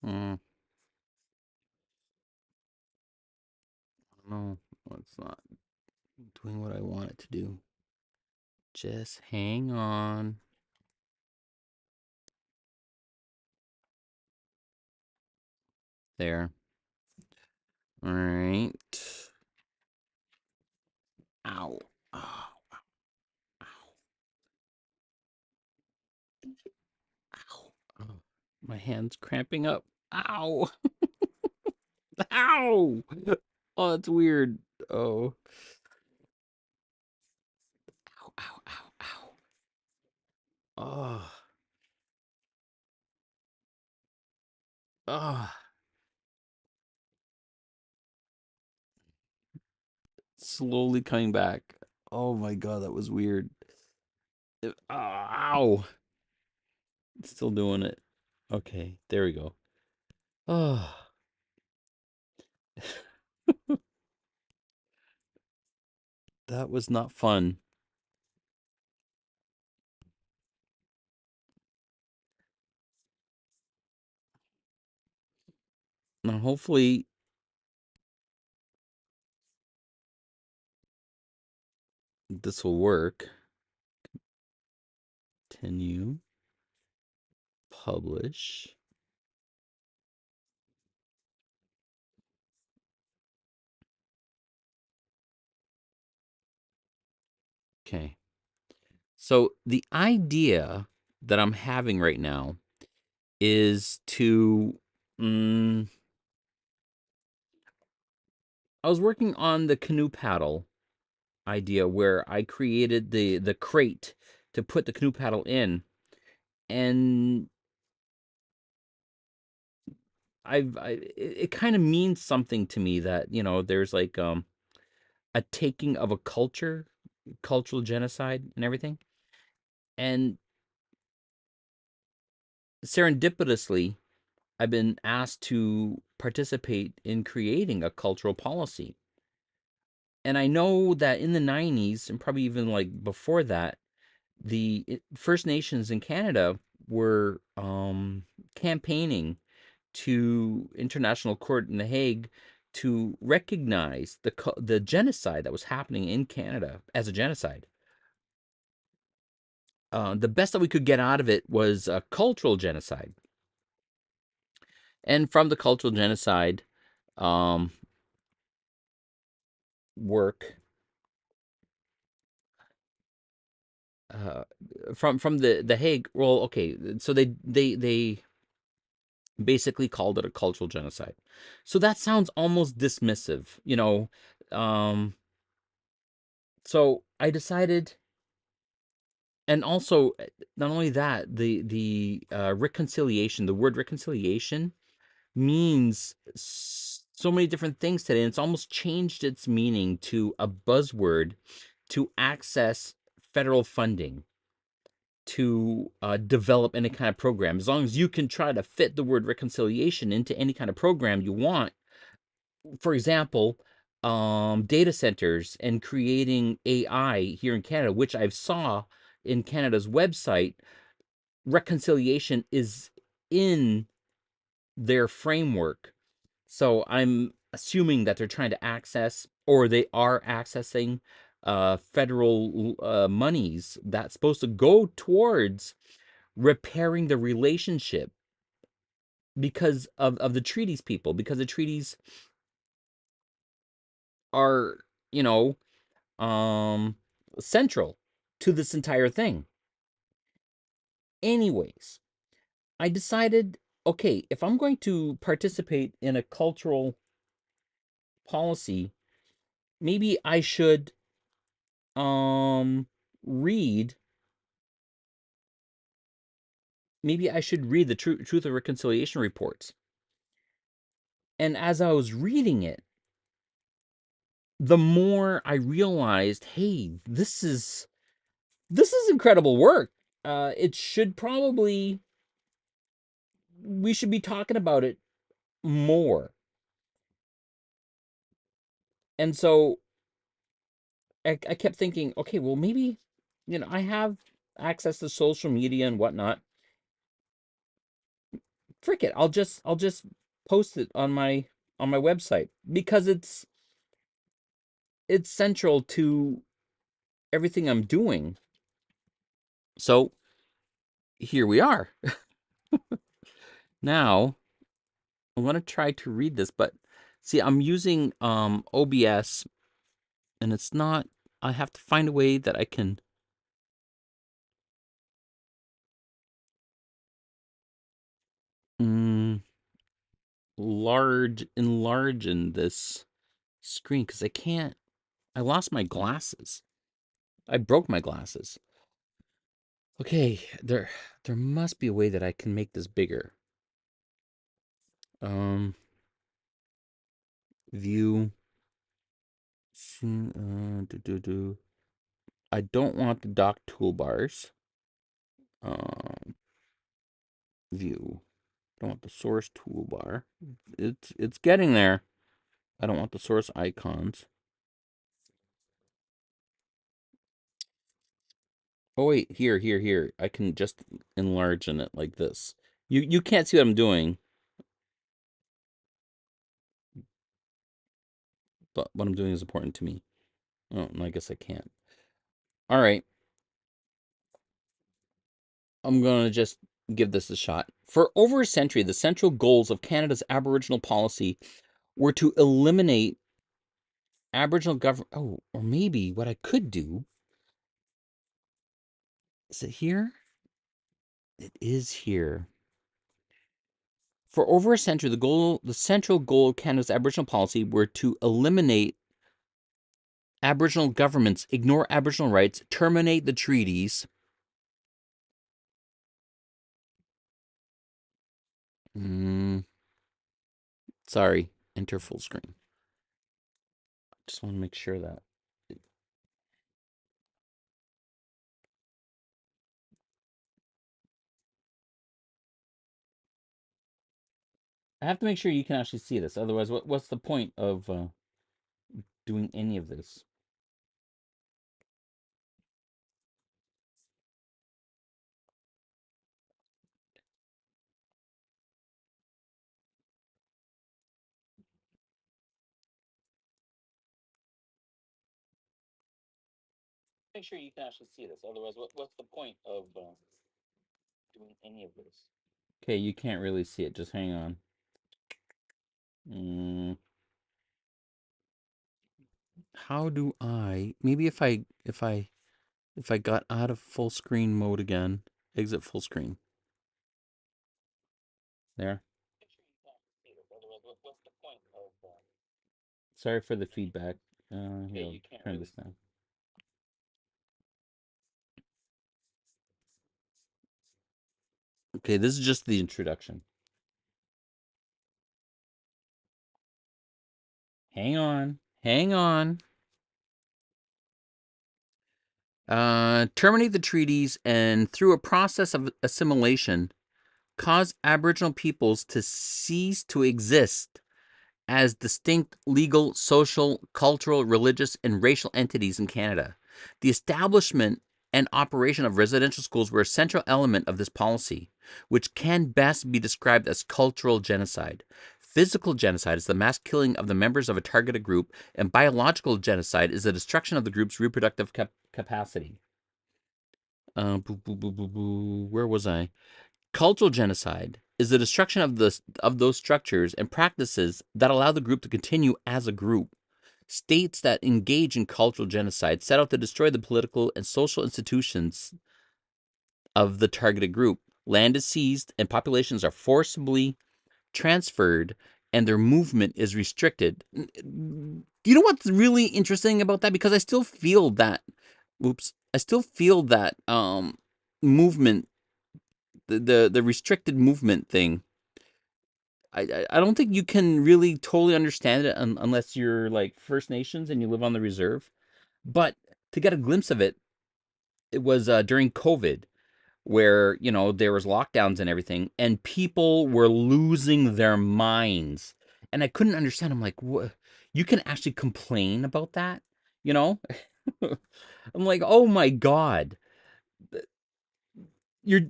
Mm, no, it's not doing what I want it to do. Just hang on. There. All right. Ow. Oh, ow. Ow. Oh, my hand's cramping up. Ow. Ow. Oh, that's weird. Oh. Ow, ow, ow, ow. Oh. Oh. Slowly coming back. Oh my god, that was weird. Ow. Still doing it. Okay, there we go. Oh. That was not fun. Now, hopefully, this will work. Continue. Publish. Okay. So, the idea that I'm having right now is to. Mm, I was working on the canoe paddle idea where I created the crate to put the canoe paddle in, and it kind of means something to me that there's like a taking of a cultural genocide and everything. And serendipitously, I've been asked to participate in creating a cultural policy. And I know that in the 90s and probably even like before that, the First Nations in Canada were campaigning to international court in The Hague to recognize the genocide that was happening in Canada as a genocide. The best that we could get out of it was a cultural genocide, and from the cultural genocide um, work, uh, from the Hague. Well, okay, so they basically called it a cultural genocide. So that sounds almost dismissive. Um, so I decided, and also not only that, the reconciliation, the word reconciliation means so many different things today, and it's almost changed its meaning to a buzzword to access federal funding to develop any kind of program. As long as you can try to fit the word reconciliation into any kind of program you want, for example, data centers and creating AI here in Canada, which I've saw in Canada's website, reconciliation is in their framework. So I'm assuming that they're trying to access, or they are accessing, federal monies that's supposed to go towards repairing the relationship because of the treaties people, because the treaties are, you know, um, central to this entire thing. Anyways, I decided, okay, if I'm going to participate in a cultural policy, maybe I should um read read the Truth and Reconciliation reports. And as I was reading it, the more I realized, hey, this is incredible work. It should probably We should be talking about it more. And so I kept thinking, okay, well, maybe, I have access to social media and whatnot. frick it. I'll just post it on my website because it's central to everything I'm doing. So here we are. Now I want to try to read this, but see, I'm using OBS, and it's not. I have to find a way that I can mm, enlarge in this screen because I can't. I lost my glasses. I broke my glasses. Okay, there must be a way that I can make this bigger. Um, view. I don't want the dock toolbars. Um, view. I don't want the source toolbar. It's getting there. I don't want the source icons. Oh wait, here. I can just enlarge in it like this. You can't see what I'm doing, but what I'm doing is important to me. Oh, and I guess I can't. All right, I'm gonna just give this a shot. For over a century, the central goals of Canada's Aboriginal policy were to eliminate Aboriginal government. Oh, or maybe what I could do is it here? It is here. For over a century, the central goal of Canada's Aboriginal policy were to eliminate Aboriginal governments, ignore Aboriginal rights, terminate the treaties. Mm, sorry, enter full screen. Just want to make sure that. I have to make sure you can actually see this. Otherwise, what's the point of doing any of this? Make sure you can actually see this. Otherwise, what's the point of doing any of this? Okay, you can't really see it. Just hang on. Mm, how do I? Maybe if I got out of full screen mode again, exit full screen. There. Sorry for the feedback. Here, turn this down. Okay, this is just the introduction. Hang on. Hang on. Terminate the treaties and through a process of assimilation, cause Aboriginal peoples to cease to exist as distinct legal, social, cultural, religious, and racial entities in Canada. The establishment and operation of residential schools were a central element of this policy, which can best be described as cultural genocide. Physical genocide is the mass killing of the members of a targeted group, and biological genocide is the destruction of the group's reproductive capacity. Where was I? Cultural genocide is the destruction of those structures and practices that allow the group to continue as a group. States that engage in cultural genocide set out to destroy the political and social institutions of the targeted group. Land is seized and populations are forcibly transferred and their movement is restricted. You know what's really interesting about that? Because I still feel that I still feel that movement, the restricted movement thing. I don't think you can really totally understand it unless you're like First Nations and you live on the reserve. But to get a glimpse of it, it was during COVID where, there was lockdowns and everything, and people were losing their minds. And I couldn't understand. I'm like, what? You can actually complain about that? You know? I'm like, oh my God. You're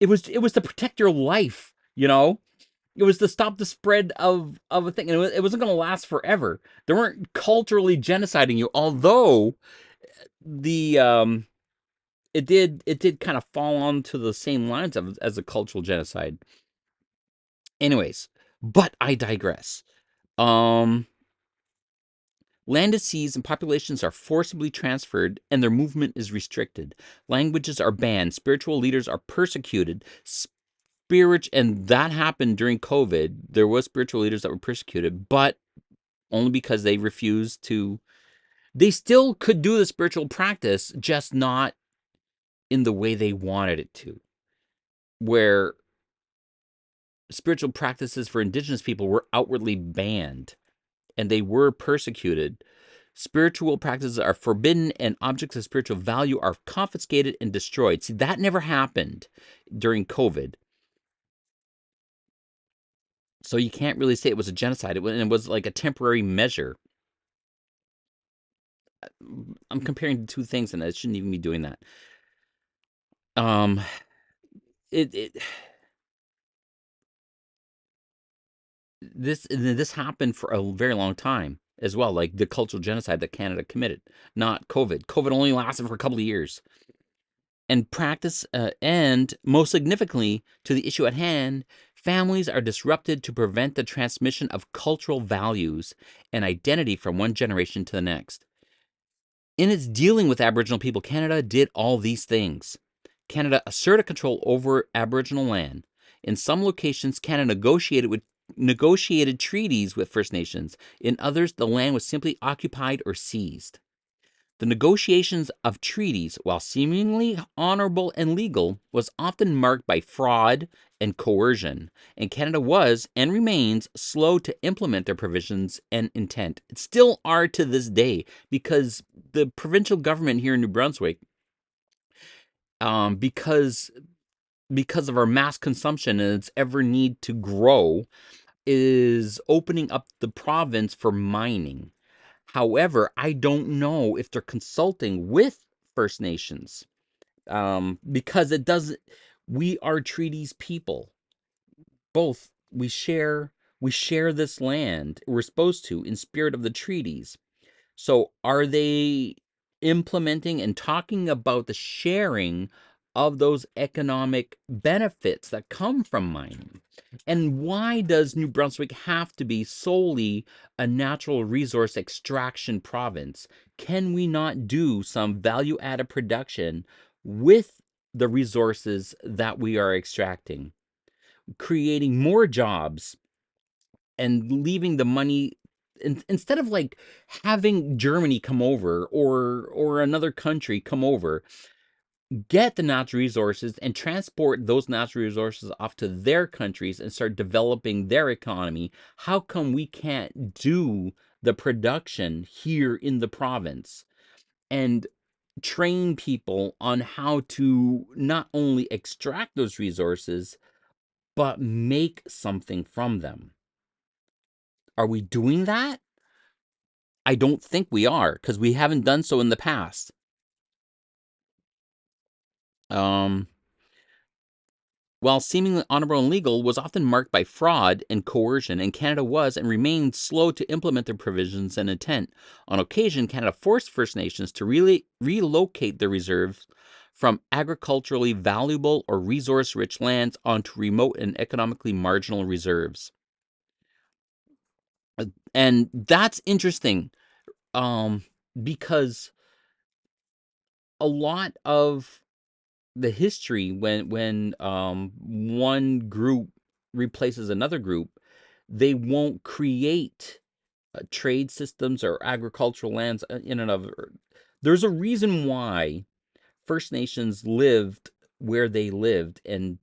it was to protect your life, you know? It was to stop the spread of a thing, and it wasn't going to last forever. They weren't culturally genociding you, although the it did kind of fall onto the same lines of as a cultural genocide. Anyways, but I digress. Um, Land is seized and populations are forcibly transferred and their movement is restricted. Languages are banned. Spiritual leaders are persecuted. And that happened during COVID. There was spiritual leaders that were persecuted, but only because they refused to. They still could do the spiritual practice, just not in the way they wanted it to. Where spiritual practices for indigenous people were outwardly banned and they were persecuted. Spiritual practices are forbidden and objects of spiritual value are confiscated and destroyed. See, that never happened during COVID. So you can't really say it was a genocide. It was like a temporary measure. I'm comparing the two things, and I shouldn't even be doing that. Um, it this happened for a very long time as well, like the cultural genocide that Canada committed, not COVID. COVID only lasted for a couple of years. And practice, and most significantly to the issue at hand, families are disrupted to prevent the transmission of cultural values and identity from one generation to the next. In its dealing with Aboriginal people, Canada did all these things. Canada asserted control over Aboriginal land. In some locations, Canada negotiated treaties with First Nations. In others, the land was simply occupied or seized. The negotiations of treaties, while seemingly honorable and legal, was often marked by fraud and coercion, and Canada was and remains slow to implement their provisions and intent. It still are to this day, because the provincial government here in New Brunswick, because of our mass consumption and its ever need to grow, is opening up the province for mining. However, I don't know if they're consulting with First Nations, because it doesn't. We are treaties people. Both we share this land. We're supposed to, in spirit of the treaties. So are they implementing and talking about the sharing of those economic benefits that come from mining? And why does New Brunswick have to be solely a natural resource extraction province? Can we not do some value added production with the resources that we are extracting, creating more jobs and leaving the money, instead of like having Germany come over or another country come over, get the natural resources and transport those natural resources off to their countries and start developing their economy? How come we can't do the production here in the province and train people on how to not only extract those resources but make something from them? Are we doing that? I don't think we are, because we haven't done so in the past. Um, while seemingly honorable and legal, was often marked by fraud and coercion, and Canada was and remained slow to implement their provisions and intent. On occasion, Canada forced First Nations to really relocate their reserves from agriculturally valuable or resource-rich lands onto remote and economically marginal reserves. And that's interesting, because a lot of the history, when one group replaces another group, they won't create trade systems or agricultural lands in and of. There's a reason why First Nations lived where they lived and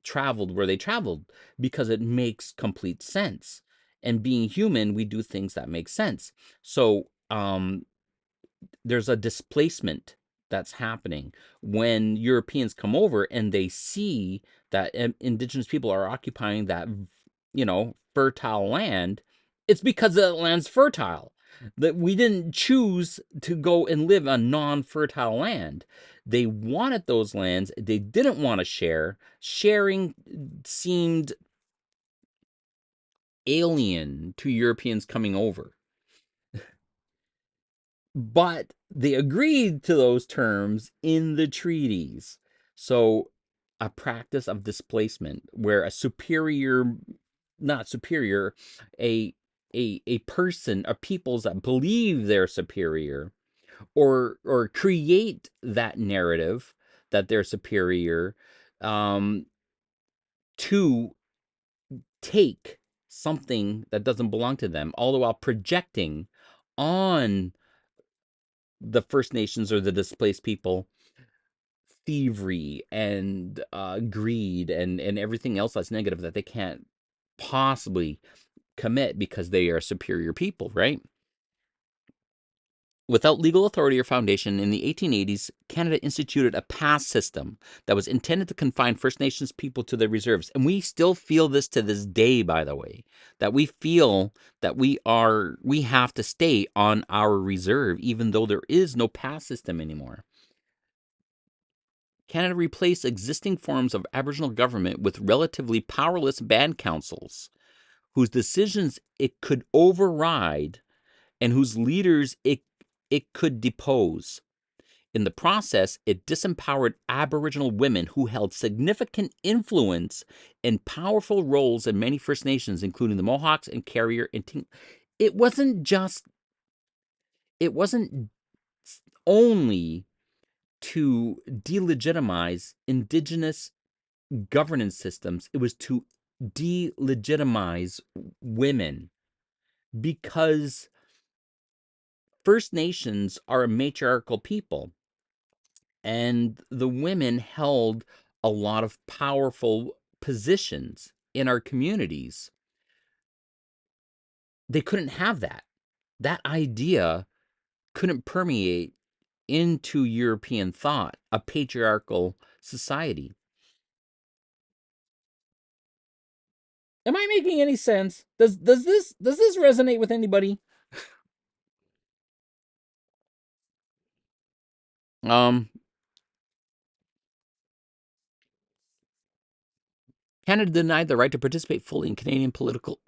traveled where they traveled, because it makes complete sense. And being human, we do things that make sense. So there's a displacement that's happening when Europeans come over and they see that indigenous people are occupying that, fertile land. It's because the land's fertile. That we didn't choose to go and live on non-fertile land. They wanted those lands. They didn't want to share. Sharing seemed alien to Europeans coming over. But they agreed to those terms in the treaties. So, a practice of displacement where a superior, not superior, a a person, a peoples that believe they're superior, or create that narrative that they're superior, um, to take something that doesn't belong to them, all the while projecting on the First Nations or the displaced people thievery and greed and everything else that's negative that they can't possibly commit because they are superior people, right? Without legal authority or foundation, in the 1880s, Canada instituted a pass system that was intended to confine First Nations people to their reserves. And we still feel this to this day, by the way, that we feel that we have to stay on our reserve, even though there is no pass system anymore. Canada replaced existing forms of Aboriginal government with relatively powerless band councils, whose decisions it could override and whose leaders it could depose. In the process, it disempowered Aboriginal women who held significant influence and powerful roles in many First Nations, including the Mohawks and Carrier and Ting. It wasn't just, it wasn't only to delegitimize Indigenous governance systems, it was to delegitimize women because First Nations are a matriarchal people, and the women held a lot of powerful positions in our communities. They couldn't have that. That idea couldn't permeate into European thought, a patriarchal society. Am I making any sense? Does this resonate with anybody? Um, Canada denied the right to participate fully in Canadian political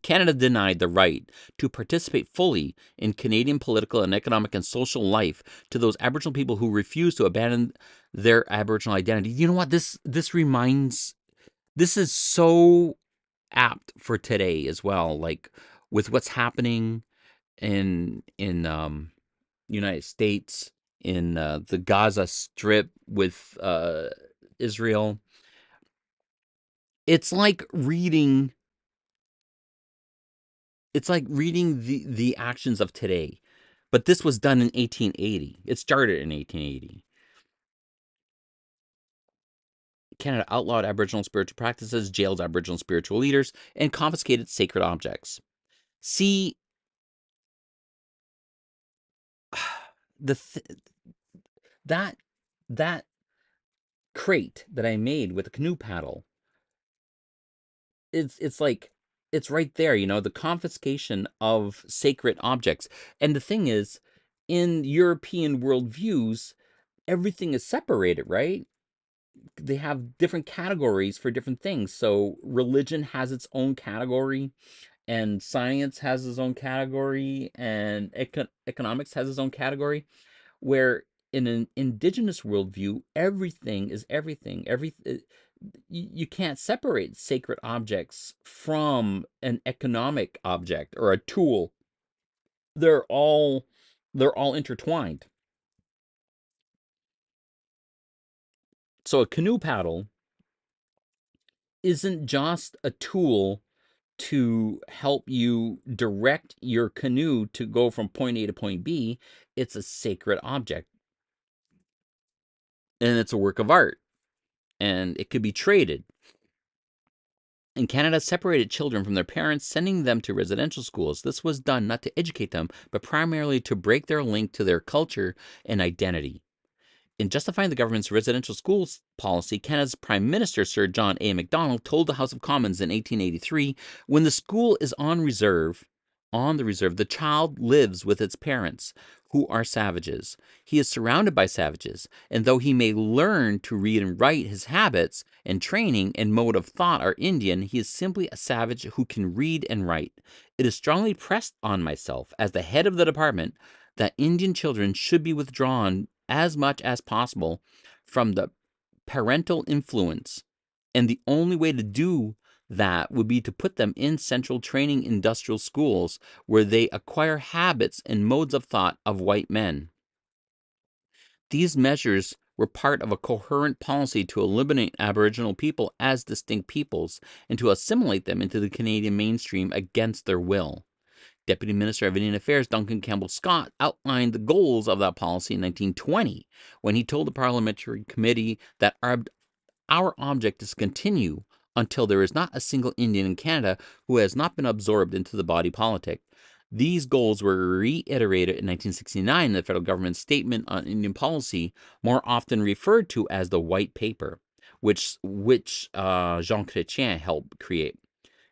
Canada denied the right to participate fully in Canadian political and economic and social life to those Aboriginal people who refused to abandon their Aboriginal identity. You know what? This is so apt for today as well. Like with what's happening in United States, in the Gaza Strip with Israel. It's like reading the actions of today. But this was done in 1880. It started in 1880. Canada outlawed Aboriginal spiritual practices, jailed Aboriginal spiritual leaders, and confiscated sacred objects. See, the that that crate that I made with a canoe paddle, it's like it's right there, the confiscation of sacred objects. And the thing is, in European worldviews, everything is separated, right? They have different categories for different things. So religion has its own category, and science has its own category, and economics has its own category. Where in an indigenous worldview, everything is everything. You can't separate sacred objects from an economic object or a tool. They're all they're all intertwined. So a canoe paddle isn't just a tool to help you direct your canoe to go from point A to point B. It's a sacred object, and it's a work of art, and it could be traded. And Canada separated children from their parents, sending them to residential schools. This was done not to educate them, but primarily to break their link to their culture and identity. In justifying the government's residential schools policy, Canada's Prime Minister, Sir John A. Macdonald, told the House of Commons in 1883, when the school is on reserve, on the reserve, the child lives with its parents, who are savages. He is surrounded by savages, and though he may learn to read and write, his habits and training and mode of thought are Indian. He is simply a savage who can read and write. It is strongly pressed on myself, as the head of the department, that Indian children should be withdrawn as much as possible from the parental influence, and the only way to do that would be to put them in central training industrial schools where they acquire habits and modes of thought of white men. These measures were part of a coherent policy to eliminate Aboriginal people as distinct peoples and to assimilate them into the Canadian mainstream against their will. Deputy Minister of Indian Affairs Duncan Campbell Scott outlined the goals of that policy in 1920 when he told the Parliamentary Committee that our object is to continue until there is not a single Indian in Canada who has not been absorbed into the body politic. These goals were reiterated in 1969 in the federal government's Statement on Indian Policy, more often referred to as the White Paper, which Jean Chrétien helped create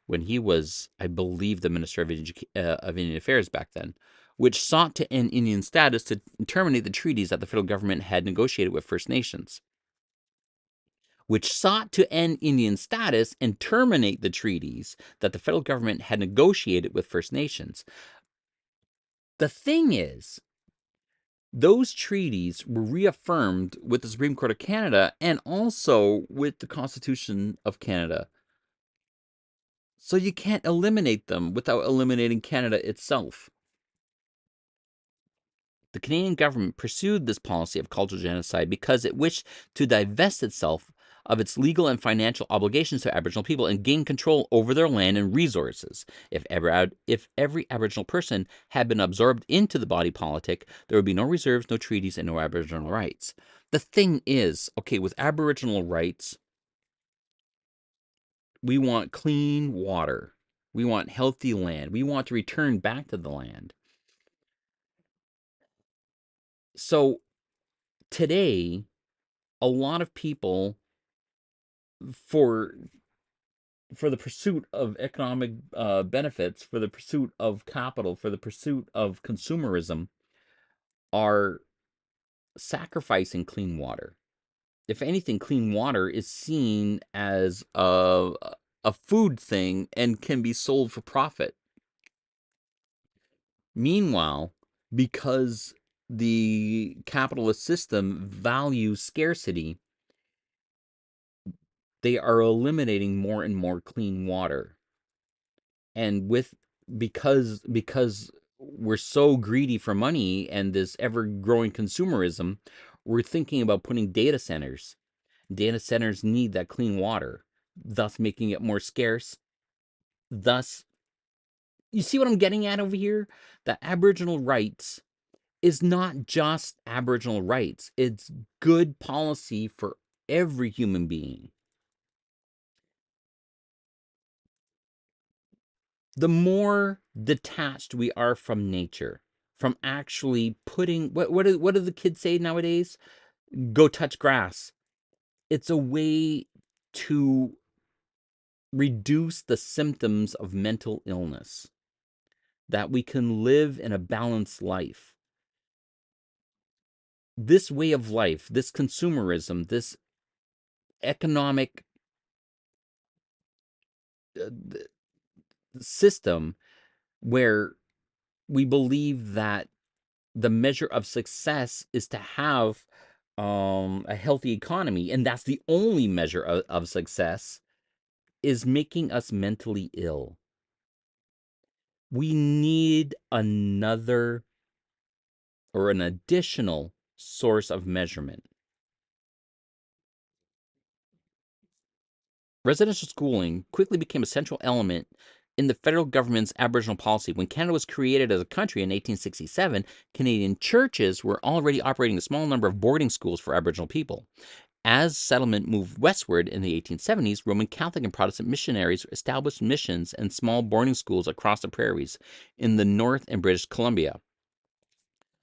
when he was, I believe, the Minister of Indian Affairs back then, which sought to end Indian status to terminate the treaties that the federal government had negotiated with First Nations. Which sought to end Indian status and terminate the treaties that the federal government had negotiated with First Nations. The thing is, those treaties were reaffirmed with the Supreme Court of Canada and also with the Constitution of Canada. So you can't eliminate them without eliminating Canada itself. The Canadian government pursued this policy of cultural genocide because it wished to divest itself of its legal and financial obligations to Aboriginal people and gain control over their land and resources. If every Aboriginal person had been absorbed into the body politic, there would be no reserves, no treaties, and no Aboriginal rights. The thing is, okay, with Aboriginal rights, we want clean water. We want healthy land. We want to return back to the land. So today, a lot of people, for the pursuit of economic benefits, for the pursuit of capital, for the pursuit of consumerism, are sacrificing clean water. If anything, clean water is seen as a food thing and can be sold for profit. Meanwhile, because the capitalist system values scarcity, they are eliminating more and more clean water. And because we're so greedy for money and this ever growing consumerism, we're thinking about putting data centers. Data centers need that clean water, thus making it more scarce. Thus, you see what I'm getting at over here? That Aboriginal rights is not just Aboriginal rights. It's good policy for every human being. The more detached we are from nature, from actually putting what do the kids say nowadays? Go touch grass. It's a way to reduce the symptoms of mental illness, that we can live in a balanced life. This way of life, this consumerism, this economic system where we believe that the measure of success is to have a healthy economy, and that's the only measure of success, is making us mentally ill. We need another or an additional source of measurement. Residential schooling quickly became a central element in the federal government's Aboriginal policy. When Canada was created as a country in 1867, Canadian churches were already operating a small number of boarding schools for Aboriginal people. As settlement moved westward in the 1870s, Roman Catholic and Protestant missionaries established missions and small boarding schools across the prairies in the North and British Columbia.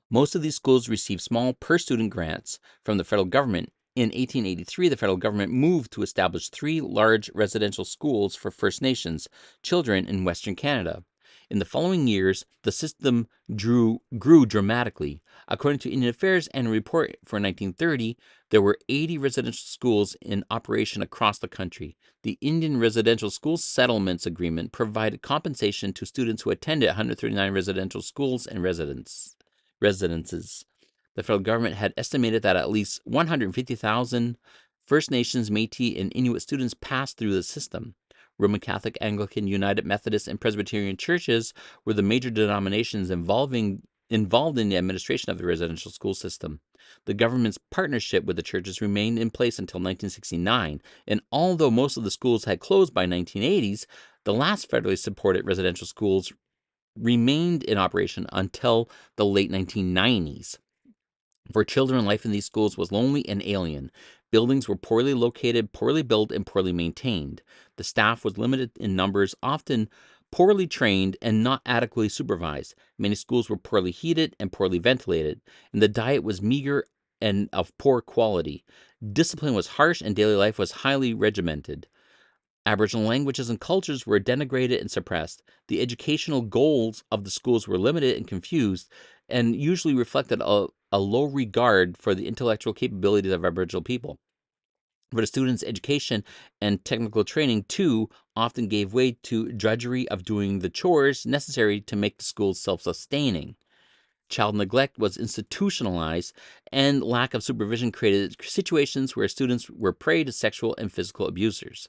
Most of these schools received small per-student grants from the federal government. In 1883, the federal government moved to establish 3 large residential schools for First Nations children in Western Canada. In the following years, the system grew dramatically. According to Indian Affairs Annual Report for 1930, there were 80 residential schools in operation across the country. The Indian Residential School Settlements Agreement provided compensation to students who attended 139 residential schools and residences. The federal government had estimated that at least 150,000 First Nations, Métis, and Inuit students passed through the system. Roman Catholic, Anglican, United Methodist, and Presbyterian churches were the major denominations involved in the administration of the residential school system. The government's partnership with the churches remained in place until 1969, and although most of the schools had closed by 1980s, the last federally supported residential schools remained in operation until the late 1990s. For children, life in these schools was lonely and alien. Buildings were poorly located, poorly built, and poorly maintained. The staff was limited in numbers, often poorly trained and not adequately supervised. Many schools were poorly heated and poorly ventilated, and the diet was meager and of poor quality. Discipline was harsh, and daily life was highly regimented. Aboriginal languages and cultures were denigrated and suppressed. The educational goals of the schools were limited and confused, and usually reflected a low regard for the intellectual capabilities of Aboriginal people. For the students' education and technical training, too, often gave way to drudgery of doing the chores necessary to make the schools self-sustaining. Child neglect was institutionalized, and lack of supervision created situations where students were prey to sexual and physical abusers,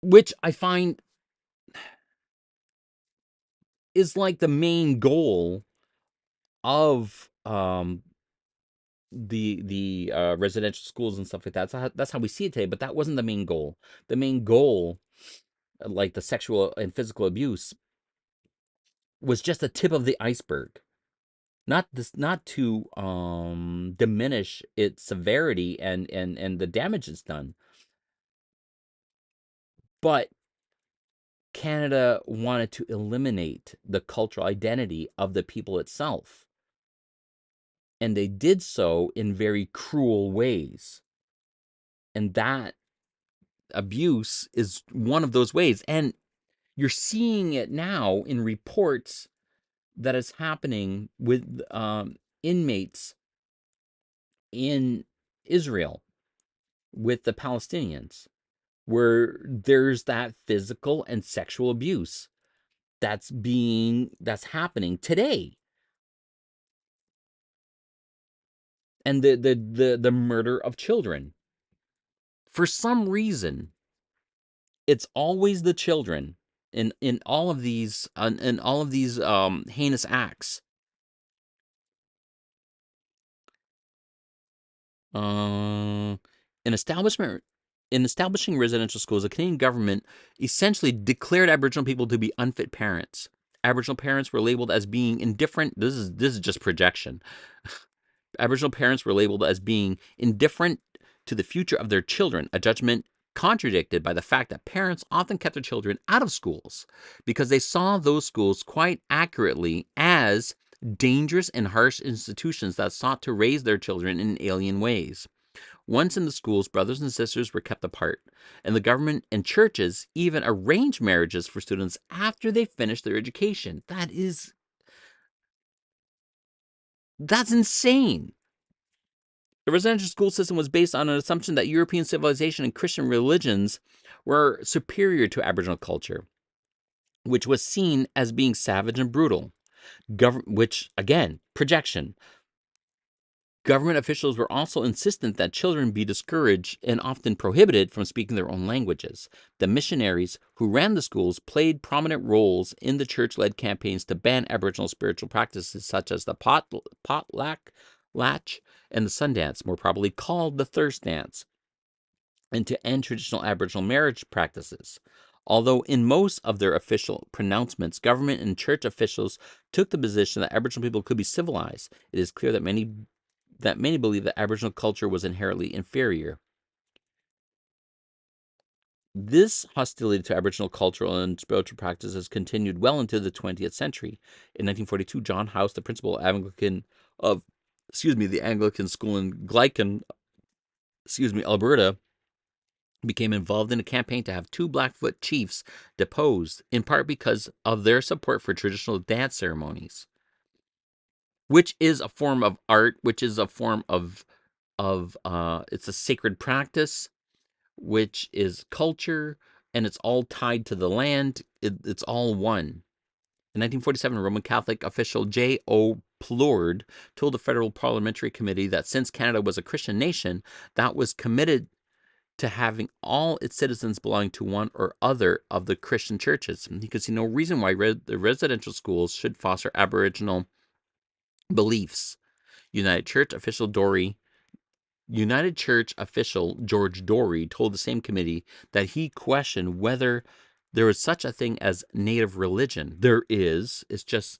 which I find is like the main goal of the residential schools and stuff like that. That's how we see it today. But that wasn't the main goal. The main goal, like the sexual and physical abuse, was just the tip of the iceberg. Not to diminish its severity and the damage it's done, but Canada wanted to eliminate the cultural identity of the people itself. And they did so in very cruel ways. And that abuse is one of those ways. And you're seeing it now in reports that is happening with inmates in Israel with the Palestinians, where there's that physical and sexual abuse that's happening today. And the murder of children. For some reason, it's always the children in all of these heinous acts. Uh, an establishment in establishing residential schools, the Canadian government essentially declared Aboriginal people to be unfit parents. Aboriginal parents were labeled as being indifferent. This is just projection. Aboriginal parents were labeled as being indifferent to the future of their children, a judgment contradicted by the fact that parents often kept their children out of schools because they saw those schools quite accurately as dangerous and harsh institutions that sought to raise their children in alien ways. Once in the schools, brothers and sisters were kept apart, and the government and churches even arranged marriages for students after they finished their education. That's insane. The residential school system was based on an assumption that European civilization and Christian religions were superior to Aboriginal culture, which was seen as being savage and brutal. Which, again, projection. Government officials were also insistent that children be discouraged and often prohibited from speaking their own languages. The missionaries who ran the schools played prominent roles in the church-led campaigns to ban Aboriginal spiritual practices such as the potlatch and the sun dance, more probably called the thirst dance, and to end traditional Aboriginal marriage practices. Although in most of their official pronouncements, government and church officials took the position that Aboriginal people could be civilized, it is clear that many believe that Aboriginal culture was inherently inferior. This hostility to Aboriginal cultural and spiritual practices continued well into the 20th century. In 1942, John House, the principal Anglican of, the Anglican school in Gleichen, Alberta, became involved in a campaign to have two Blackfoot chiefs deposed, in part because of their support for traditional dance ceremonies, which is a form of art, which is a form of it's a sacred practice, which is culture, and it's all tied to the land. It's all one. In 1947, Roman Catholic official J.O. Plourde told the Federal Parliamentary Committee that since Canada was a Christian nation that was committed to having all its citizens belong to one or other of the Christian churches, he could see no reason why the residential schools should foster Aboriginal beliefs. United Church official George Dorey told the same committee that he questioned whether there was such a thing as native religion. There is. It's just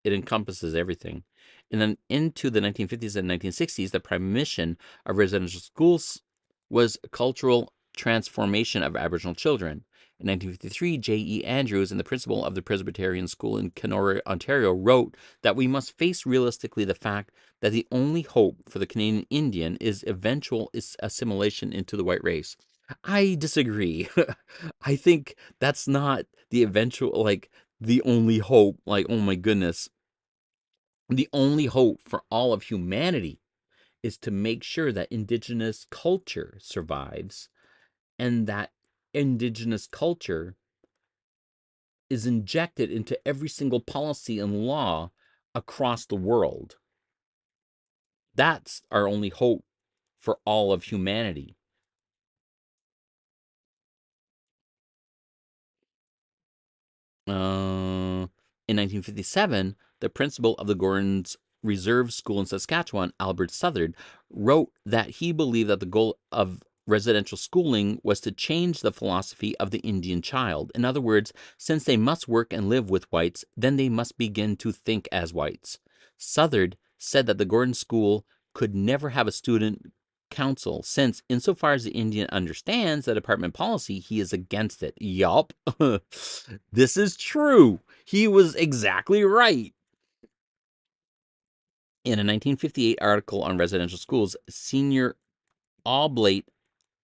it encompasses everything. And then into the 1950s and 1960s, the prime mission of residential schools was cultural transformation of Aboriginal children. In 1953, J.E. Andrews, and the principal of the Presbyterian School in Kenora, Ontario, wrote that we must face realistically the fact that the only hope for the Canadian Indian is eventual assimilation into the white race. I disagree. I think that's not the eventual, like, the only hope. Like, oh my goodness, the only hope for all of humanity is to make sure that Indigenous culture survives, and that Indigenous culture is injected into every single policy and law across the world. That's our only hope for all of humanity. In 1957, the principal of the Gordon's Reserve School in Saskatchewan, Albert Southard, wrote that he believed that the goal of residential schooling was to change the philosophy of the Indian child. In other words, since they must work and live with whites, then they must begin to think as whites. Southard said that the Gordon School could never have a student council, since, insofar as the Indian understands the department policy, he is against it. Yup. This is true. He was exactly right. In a 1958 article on residential schools, senior oblate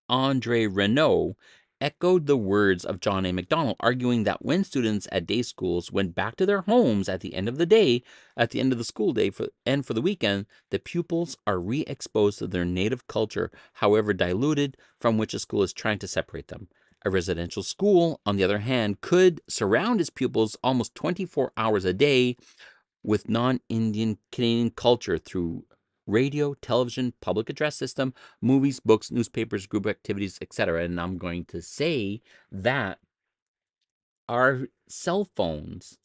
Andre Renault echoed the words of John A. Macdonald, arguing that when students at day schools went back to their homes at the end of the day, at the end of the school day and for the weekend, the pupils are re-exposed to their native culture, however diluted, from which a school is trying to separate them. A residential school, on the other hand, could surround its pupils almost 24 hours a day with non-Indian Canadian culture through radio, television, public address system, movies, books, newspapers, group activities, etc. And I'm going to say that our cell phones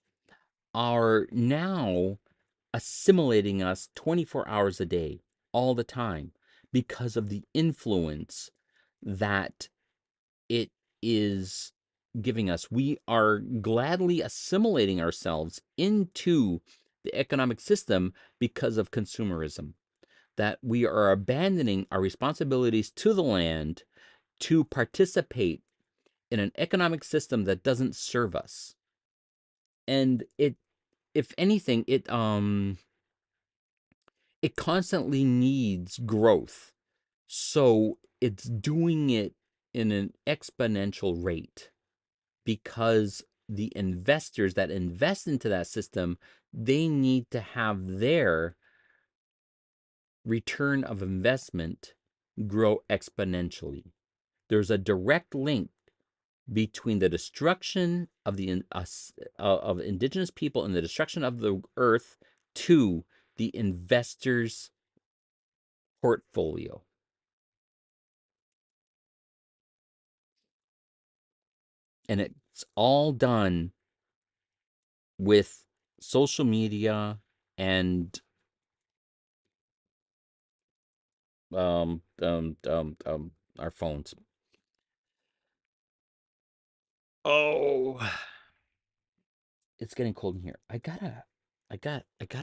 are now assimilating us 24 hours a day, all the time, because of the influence that it is giving us. We are gladly assimilating ourselves into the economic system because of consumerism, that we are abandoning our responsibilities to the land to participate in an economic system that doesn't serve us. And it, if anything, it constantly needs growth. So it's doing it in an exponential rate, because the investors that invest into that system, they need to have their return of investment grow exponentially. There's a direct link between the destruction of of indigenous people and the destruction of the earth to the investor's portfolio. And it's all done with social media and um, um, um, um, our phones. Oh, it's getting cold in here. I gotta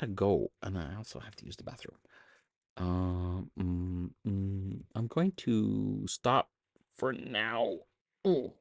go, and I also have to use the bathroom. I'm going to stop for now. Oh.